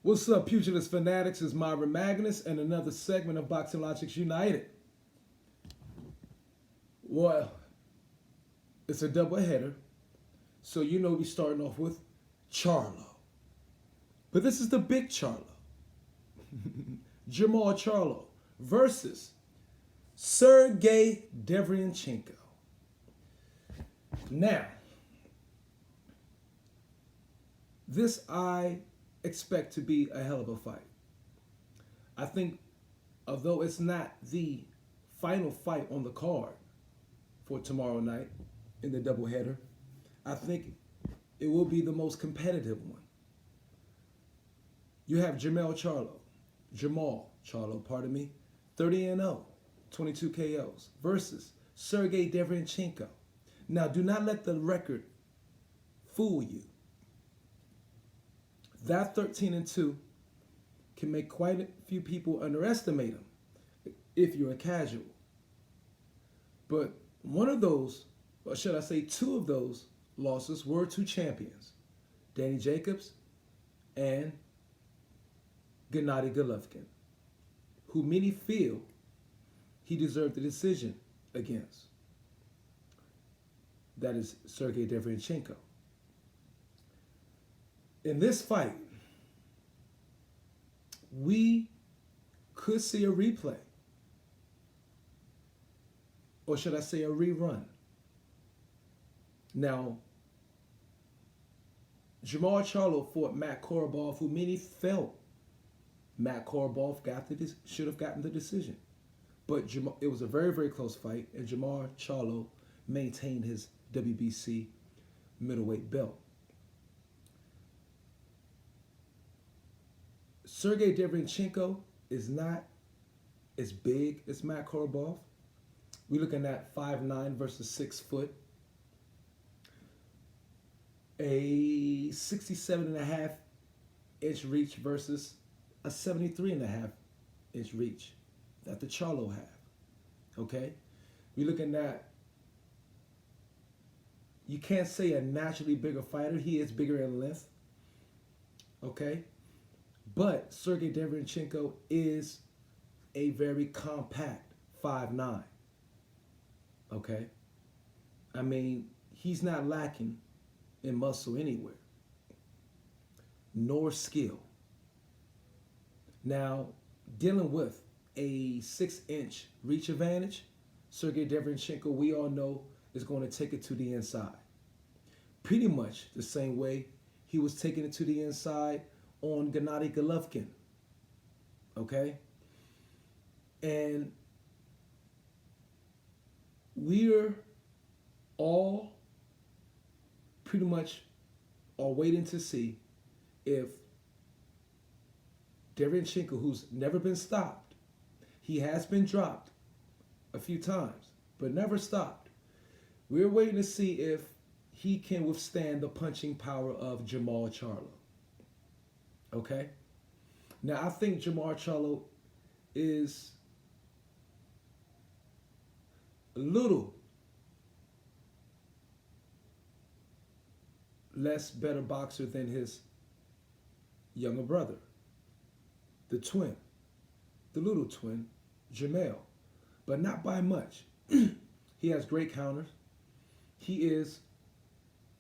What's up, Pugilist Fanatics? It's Myra Magnus and another segment of Boxing Logics United. Well, it's a double header, so you know we're starting off with Charlo. But this is the big Charlo. Jamal Charlo versus Sergey Deveryanchenko. Now, this I expect to be a hell of a fight. I think, although it's not the final fight on the card for tomorrow night in the doubleheader, I think it will be the most competitive one. You have Jamal Charlo, pardon me, 30-0, 22 KOs, versus Sergey Deveryanchenko. Now, do not let the record fool you. That 13-2 can make quite a few people underestimate him if you're a casual. But one of those, or should I say two of those losses were to champions, Danny Jacobs and Gennady Golovkin, who many feel he deserved the decision against. That is Sergey Deveryanchenko. In this fight, we could see a replay. Or should I say a rerun? Now, Jamal Charlo fought Matt Korobov, who many felt Matt Korobov should have gotten the decision. But it was a very, very close fight, and Jamal Charlo maintained his WBC middleweight belt. Sergey Deveryanchenko is not as big as Matt Korobov. We're looking at 5'9" versus 6 foot. A 67.5 inch reach versus a 73.5 inch reach that the Charlo have. Okay? We're looking at, you can't say a naturally bigger fighter. He is bigger in length. Okay? But Sergey Deveryanchenko is a very compact 5'9". Okay? I mean, he's not lacking in muscle anywhere, nor skill. Now, dealing with a 6-inch reach advantage, Sergey Deveryanchenko, we all know, is going to take it to the inside. Pretty much the same way he was taking it to the inside on Gennady Golovkin. Okay? And we're all pretty much are waiting to see if Deveryanchenko, who's never been stopped, he has been dropped a few times, but never stopped. We're waiting to see if he can withstand the punching power of Jamal Charlo. Okay? Now, I think Jamal Charlo is a little less better boxer than his younger brother, the twin, the little twin, Jamal, but not by much. He has great counters. He is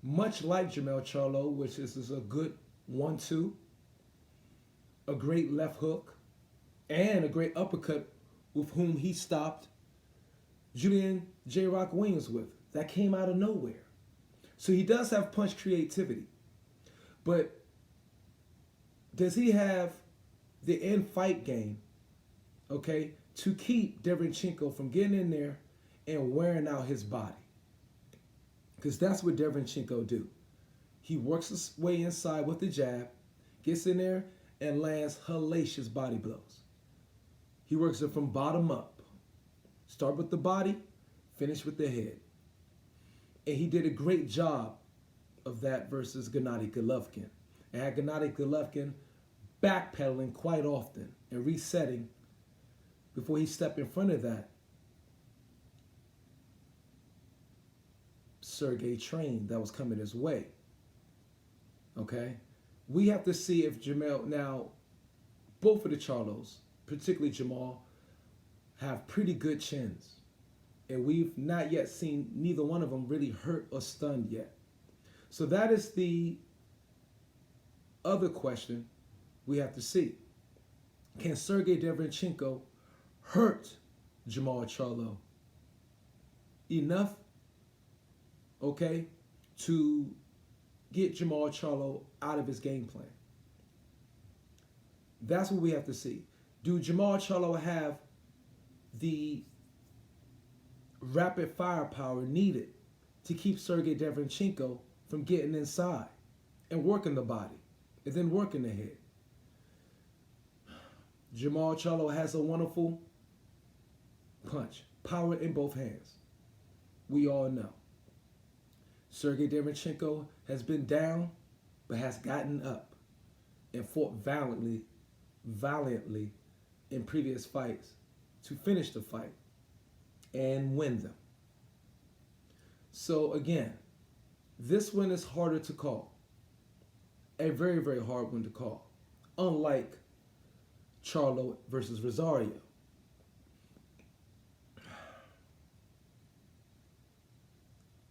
much like Jamal Charlo, which is a good 1-2, a great left hook, and a great uppercut with whom he stopped Julian J. Rock Williams with. That came out of nowhere. So he does have punch creativity. But does he have the in-fight game, okay, to keep Deveryanchenko from getting in there and wearing out his body? Because that's what Deveryanchenko do. He works his way inside with the jab, gets in there, and lands hellacious body blows. He works it from bottom up. Start with the body, finish with the head. And he did a great job of that versus Gennady Golovkin. And had Gennady Golovkin backpedaling quite often and resetting before he stepped in front of that Sergey train that was coming his way. Okay? We have to see if Jamal, now, both of the Charlos, particularly Jamal, have pretty good chins. And we've not yet seen neither one of them really hurt or stunned yet. So that is the other question we have to see. Can Sergey Deveryanchenko hurt Jamal Charlo enough, okay, to get Jamal Charlo out of his game plan? That's what we have to see. Do Jamal Charlo have the rapid firepower needed to keep Sergey Deveryanchenko from getting inside and working the body and then working the head? Jamal Charlo has a wonderful punch, power in both hands. We all know. Sergey Deveryanchenko has been down, but has gotten up and fought valiantly in previous fights to finish the fight and win them. So again, this one is harder to call. A very, very hard one to call. Unlike Charlo versus Rosario.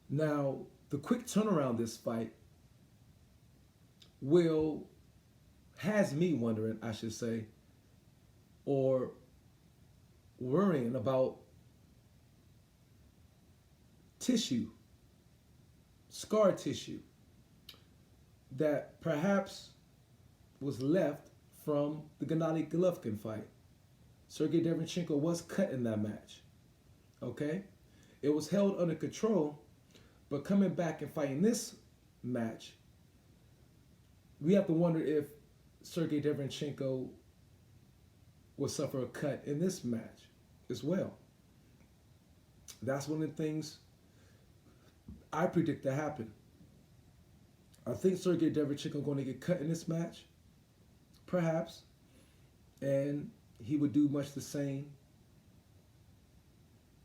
Now, the quick turnaround this fight has me wondering, I should say, or worrying about tissue, scar tissue, that perhaps was left from the Gennady Golovkin fight. Sergey Deveryanchenko was cut in that match. Okay? It was held under control, but coming back and fighting this match, we have to wonder if Sergey Deveryanchenko will suffer a cut in this match as well. That's one of the things I predict to happen. I think Sergey Deveryanchenko is going to get cut in this match, perhaps, and he would do much the same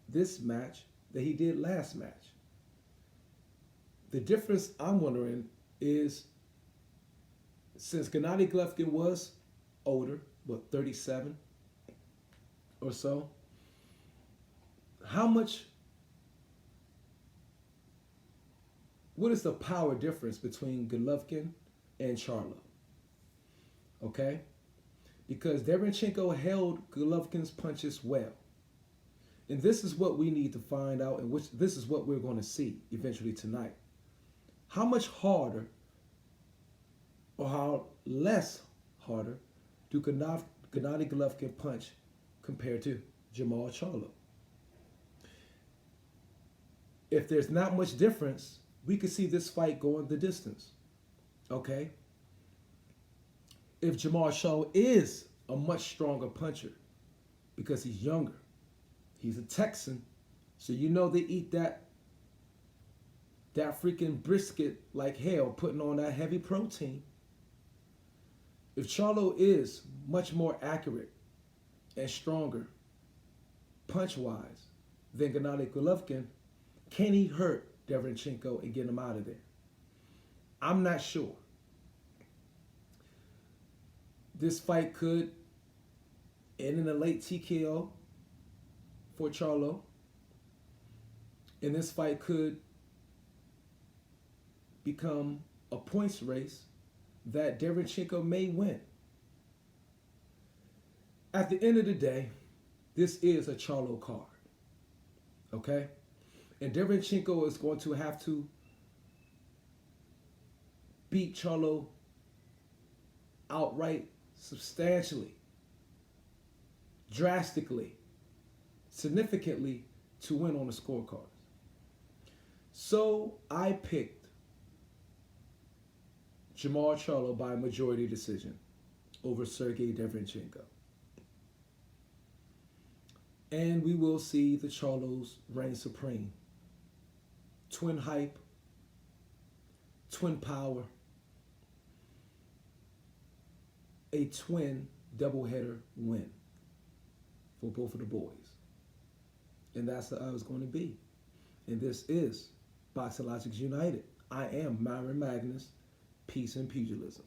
this match that he did last match. The difference I'm wondering is, since Gennady Golovkin was older, 37 or so, what is the power difference between Golovkin and Charlo? Okay? Because Deveryanchenko held Golovkin's punches well. And this is what we need to find out, and this is what we're going to see eventually tonight. How much harder or how less harder do Gennady Golovkin punch compared to Jamal Charlo? If there's not much difference, we could see this fight going the distance. Okay? If Jamal Charlo is a much stronger puncher because he's younger, he's a Texan, so you know they eat that freaking brisket like hell, putting on that heavy protein. If Charlo is much more accurate and stronger punch-wise than Gennady Golovkin, can he hurt Deveryanchenko and get him out of there? I'm not sure. This fight could end in a late TKO for Charlo. And this fight could become a points race that Deveryanchenko may win. At the end of the day, this is a Charlo card. Okay? And Deveryanchenko is going to have to beat Charlo outright, substantially, drastically, significantly to win on the scorecards. So I picked Jamal Charlo by majority decision over Sergey Deveryanchenko. And we will see the Charlos reign supreme. Twin hype, twin power, a twin doubleheader win for both of the boys. And that's how it's going to be. And this is Boxologics United. I am Myron Magnus. Peace and pugilism.